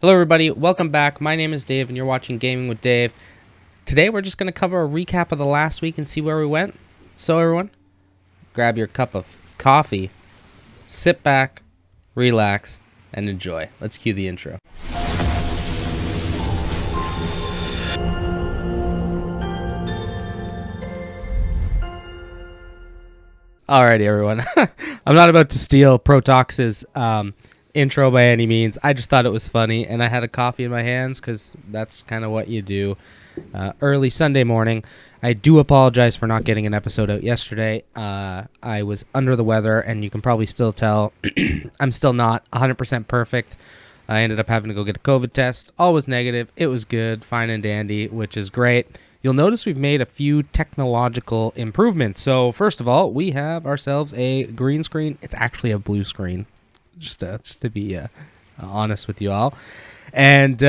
Hello everybody, welcome back. My name is Dave and you're watching Gaming with Dave. Today we're just going to cover a recap of the last week and see where we went. So everyone, grab your cup of coffee, sit back, relax, and enjoy. Let's cue the intro. Alrighty everyone, I'm not about to steal Protox's intro by any means. I just thought it was funny, and I had a coffee in my hands because that's kind of what you do early Sunday morning. I do apologize for not getting an episode out yesterday. I was under the weather, and you can probably still tell I'm still not 100% perfect. I ended up having to go get a COVID test. All was negative. It was good, fine and dandy, which is great. You'll notice we've made a few technological improvements. So first of all, we have ourselves a green screen. It's actually a blue screen. Just to be honest with you all. And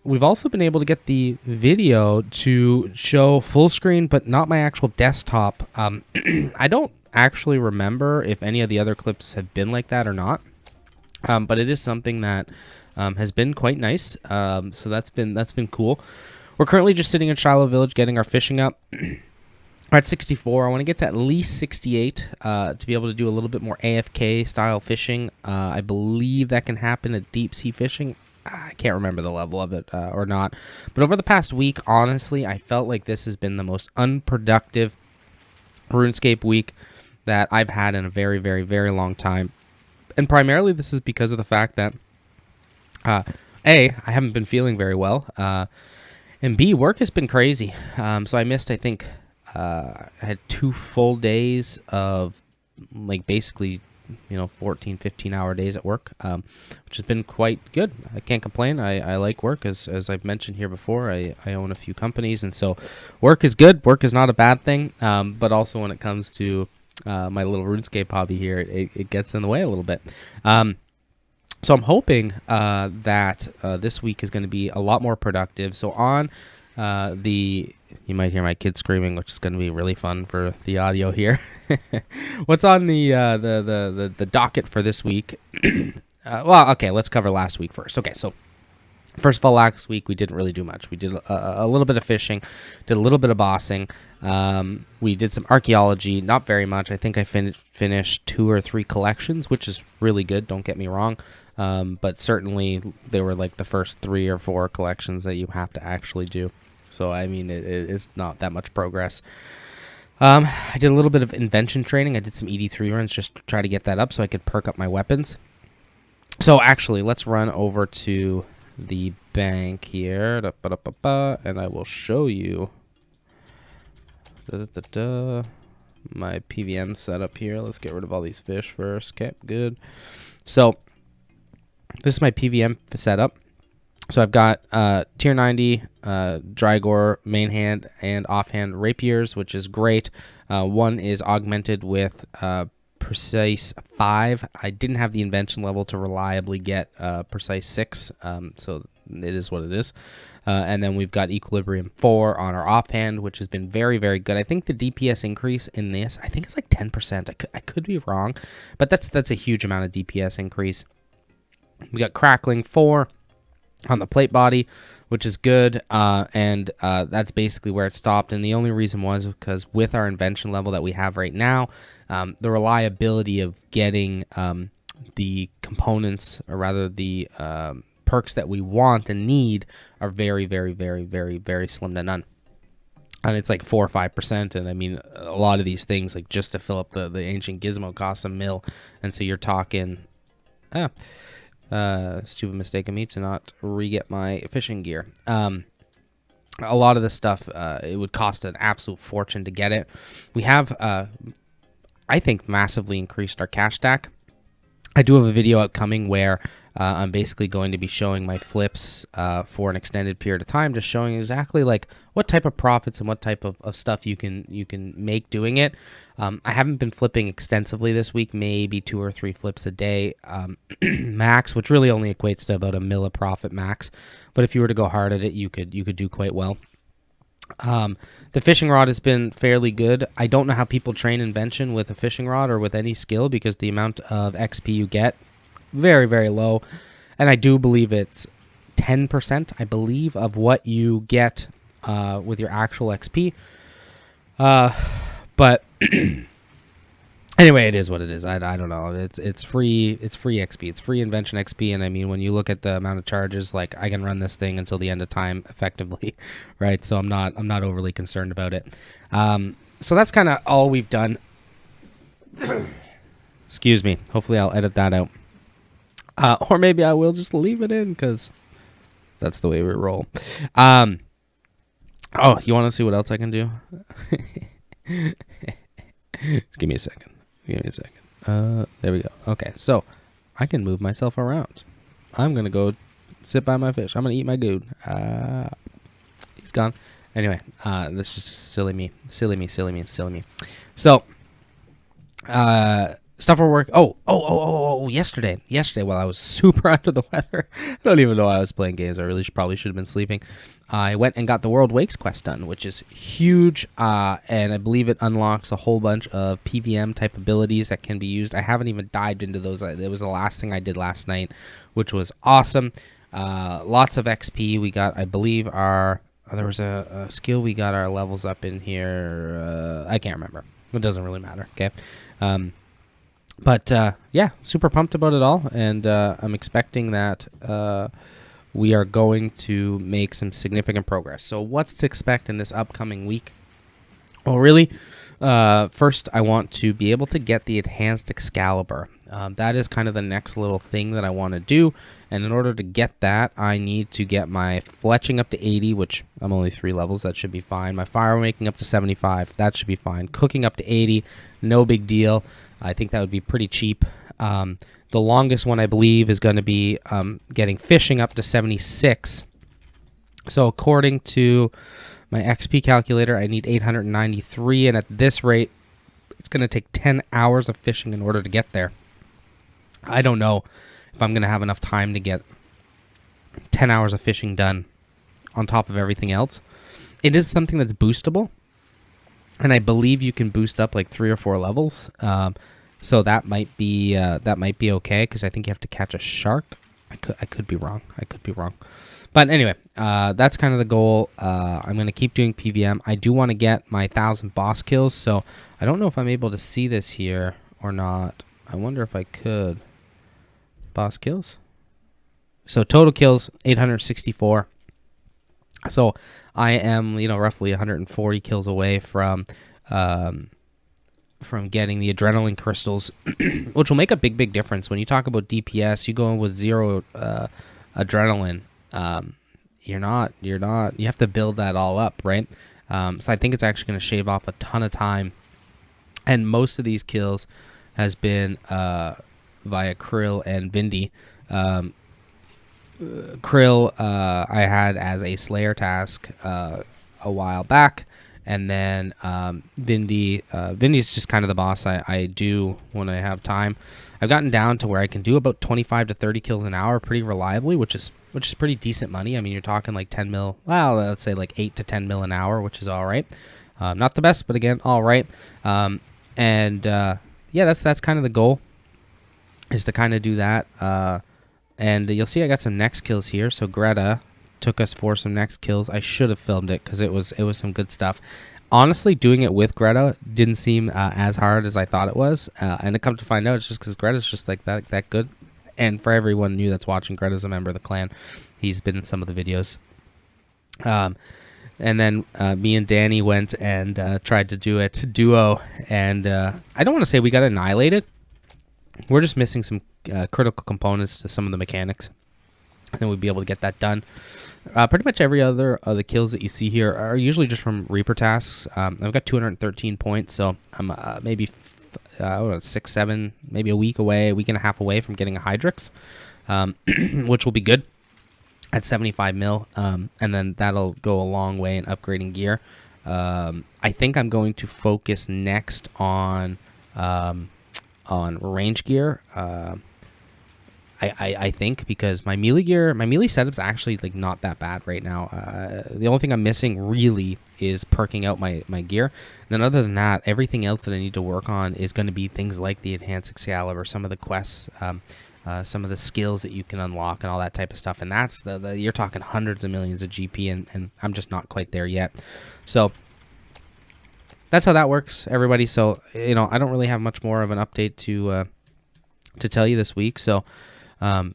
we've also been able to get the video to show full screen, but not my actual desktop. I don't actually remember if any of the other clips have been like that or not. But it is something that has been quite nice. So that's been cool. We're currently just sitting in Shiloh Village getting our fishing up. We're at 64. I want to get to at least 68 to be able to do a little bit more AFK style fishing. I believe that can happen at deep sea fishing. I can't remember the level of it or not. But over the past week, honestly, I felt like this has been the most unproductive Runescape week that I've had in a very, very, very long time. And primarily this is because of the fact that, A, I haven't been feeling very well. And B, work has been crazy. So I missed, I think... I had 2 full days of like basically 14 15-hour days at work, which has been quite good. I can't complain. I like work, as I've mentioned here before. I own a few companies, and so work is good. Work is not a bad thing, but also when it comes to my little RuneScape hobby here, it gets in the way a little bit. So I'm hoping that this week is going to be a lot more productive. So on you might hear my kids screaming, which is going to be really fun for the audio here. What's on the docket for this week? Well, okay, let's cover last week first. Okay, so first of all, last week we didn't really do much. We did a little bit of fishing, did a little bit of bossing. We did some archaeology, not very much. I think I finished 2 or 3 collections, which is really good. Don't get me wrong. But certainly they were like the first 3 or 4 collections that you have to actually do. So, I mean, it's not that much progress. I did a little bit of invention training. I did some ED3 runs just to try to get that up so I could perk up my weapons. So, actually, let's run over to the bank here. And I will show you my Pvm setup here. Let's get rid of all these fish first. Okay, good. So, this is my Pvm setup. So I've got tier 90 Drygore main hand and offhand rapiers, which is great. One is augmented with precise 5. I didn't have the invention level to reliably get precise 6, so it is what it is. And then we've got equilibrium 4 on our offhand, which has been very, very good. I think the DPS increase in this, I think it's like 10%. I could be wrong, but that's a huge amount of DPS increase. We got crackling 4 on the plate body, which is good, and that's basically where it stopped. And the only reason was because with our invention level that we have right now, the reliability of getting the components, or rather the perks that we want and need, are very, very, very, very, very slim to none. And it's like 4 or 5%, and I mean, a lot of these things, like just to fill up the ancient gizmo, costs a mil, and so you're talking... stupid mistake of me to not re-get my fishing gear. A lot of this stuff, it would cost an absolute fortune to get it. We have, I think, massively increased our cash stack. I do have a video upcoming where I'm basically going to be showing my flips for an extended period of time, just showing exactly like what type of profits and what type of stuff you can make doing it. I haven't been flipping extensively this week, maybe 2 or 3 flips a day max, which really only equates to about a mil of profit max. But if you were to go hard at it, you could do quite well. The fishing rod has been fairly good. I don't know how people train invention with a fishing rod or with any skill, because the amount of XP you get, very, very low. And I do believe it's 10%, I believe, of what you get with your actual XP. But anyway, it is what it is. I don't know. It's free. It's free XP. It's free invention XP. And I mean, when you look at the amount of charges, like I can run this thing until the end of time effectively, right? So I'm not overly concerned about it. So that's kind of all we've done. Excuse me. Hopefully I'll edit that out. Or maybe I will just leave it in because that's the way we roll. Oh, you want to see what else I can do? Give me a second. There we go. Okay, so I can move myself around. I'm going to go sit by my fish. I'm going to eat my goon. He's gone. Anyway, this is just silly me. So, stuff for work. Yesterday while I was super under the weather, I don't even know I was playing games. I really probably should have been sleeping. I went and got the World Wakes quest done, which is huge, and I believe it unlocks a whole bunch of PVM type abilities that can be used. I haven't even dived into those. It was the last thing I did last night, which was awesome. Lots of XP. We got, I believe, there was a skill we got our levels up in here. I can't remember. It doesn't really matter. Okay. But yeah, super pumped about it all, and I'm expecting that we are going to make some significant progress. So what's to expect in this upcoming week? Well, really, first I want to be able to get the Enhanced Excalibur. That is kind of the next little thing that I want to do, and in order to get that, I need to get my fletching up to 80, which I'm only 3 levels, that should be fine. My fire making up to 75, that should be fine. Cooking up to 80, no big deal. I think that would be pretty cheap. The longest one, I believe, is going to be getting fishing up to 76. So according to my XP calculator, I need 893, and at this rate, it's going to take 10 hours of fishing in order to get there. I don't know if I'm going to have enough time to get 10 hours of fishing done on top of everything else. It is something that's boostable, and I believe you can boost up like 3 or 4 levels. So that might be okay, because I think you have to catch a shark. I could be wrong. But anyway, that's kind of the goal. I'm going to keep doing PVM. I do want to get my 1,000 boss kills, so I don't know if I'm able to see this here or not. I wonder if I could. Boss kills. So total kills, 864. So I am, roughly 140 kills away from getting the adrenaline crystals, which will make a big difference. When you talk about DPS, you go in with 0 adrenaline. You have to build that all up, right? So I think it's actually going to shave off a ton of time. And most of these kills has been via Krill and Vindy. Krill I had as a Slayer task a while back, and then Vindy's just kind of the boss I do when I have time. I've gotten down to where I can do about 25 to 30 kills an hour pretty reliably, which is pretty decent money. I mean, you're talking like 10 mil, well, let's say like 8 to 10 mil an hour, which is all right. Not the best, but again, all right. Yeah, that's kind of the goal, is to kind of do that. And you'll see I got some next kills here. So Greta took us for some next kills. I should have filmed it because it was some good stuff. Honestly, doing it with Greta didn't seem as hard as I thought it was. And it comes to find out, it's just because Greta's just like that good. And for everyone new that's watching, Greta's a member of the clan. He's been in some of the videos. And then me and Danny went and tried to do it duo. And I don't want to say we got annihilated. We're just missing some critical components to some of the mechanics. I think we'd be able to get that done. Pretty much every other of the kills that you see here are usually just from Reaper tasks. I've got 213 points, so I'm maybe 6, 7, maybe a week and a half away from getting a Hydrix, which will be good at 75 mil, and then that'll go a long way in upgrading gear. I think I'm going to focus next on range gear. I think, because my melee setup's actually like not that bad right now. The only thing I'm missing really is perking out my gear. And then other than that, everything else that I need to work on is going to be things like the Enhanced Excalibur, some of the quests. some of the skills that you can unlock and all that type of stuff. And that's you're talking hundreds of millions of GP, and I'm just not quite there yet. So that's how that works, everybody. So, I don't really have much more of an update to tell you this week. So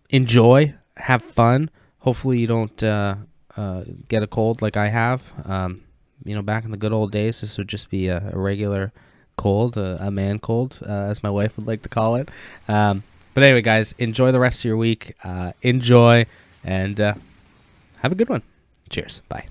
enjoy, have fun. Hopefully you don't get a cold like I have. Back in the good old days, this would just be a regular cold, a man cold, as my wife would like to call it. But anyway, guys, enjoy the rest of your week. Enjoy, and have a good one. Cheers. Bye.